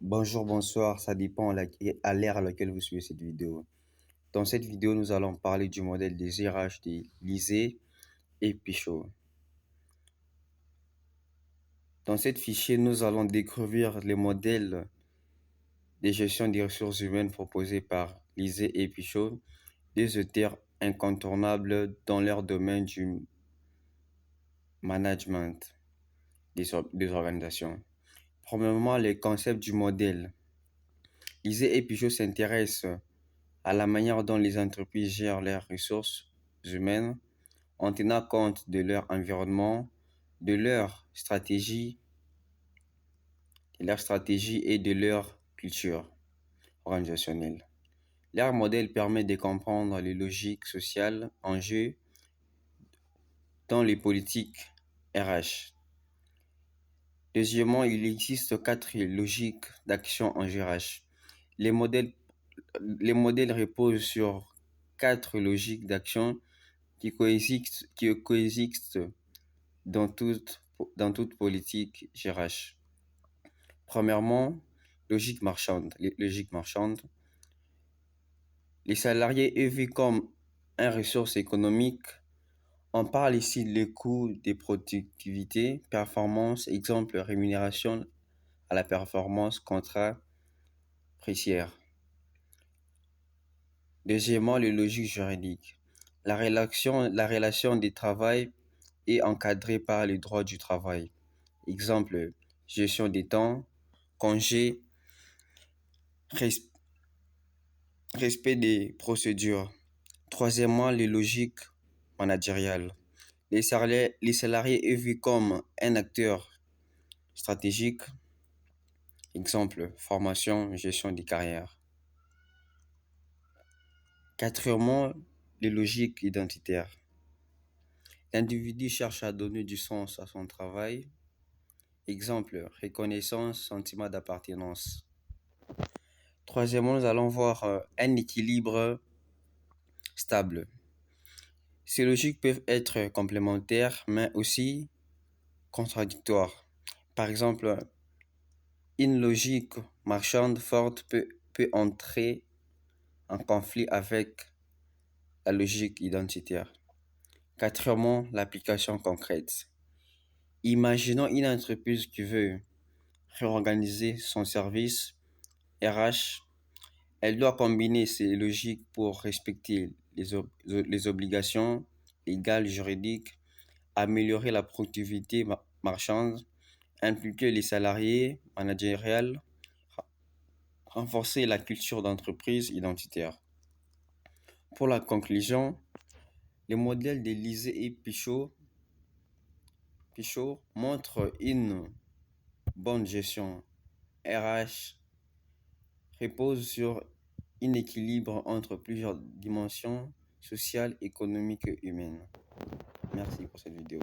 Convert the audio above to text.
Bonjour, bonsoir, ça dépend à l'ère à laquelle vous suivez cette vidéo. Dans cette vidéo, nous allons parler du modèle des RH de Lisée et Pichot. Dans cette fichier, nous allons découvrir les modèles de gestion des ressources humaines proposés par Lisée et Pichot, des auteurs incontournables dans leur domaine du management des organisations. Premièrement, les concepts du modèle. Lisée et Pichot s'intéressent à la manière dont les entreprises gèrent leurs ressources humaines en tenant compte de leur environnement, de leur stratégie et de leur culture organisationnelle. Leur modèle permet de comprendre les logiques sociales en jeu dans les politiques RH. Deuxièmement, il existe quatre logiques d'action en RH. Les modèles, les modèles reposent sur quatre logiques d'action qui coexistent dans toute politique GRH. Premièrement, logique marchande. Les salariés est vu comme une ressource économique. On parle ici des coûts de productivité, performance, exemple rémunération à la performance, contrat préciaire. Deuxièmement, les logiques juridiques. La relation de travail est encadrée par les droits du travail. Exemple, gestion des temps, congé, res- respect des procédures. Troisièmement, les logiques managériales. Les salariés est vu comme un acteur stratégique. Exemple, formation, gestion des carrières. Quatrièmement, les logiques identitaires. L'individu cherche à donner du sens à son travail. Exemple, reconnaissance, sentiment d'appartenance. Troisièmement, nous allons voir un équilibre stable. Ces logiques peuvent être complémentaires, mais aussi contradictoires. Par exemple, une logique marchande forte peut entrer en conflit avec la logique identitaire. Quatrièmement, l'application concrète. Imaginons une entreprise qui veut réorganiser son service RH. Elle doit combiner ces logiques pour respecter les obligations légales, juridiques, améliorer la productivité marchande, impliquer les salariés managériales, renforcer la culture d'entreprise identitaire. Pour la conclusion, les modèles de Lisée et Pichot montrent une bonne gestion RH repose sur un équilibre entre plusieurs dimensions sociales, économiques et humaines. Merci pour cette vidéo.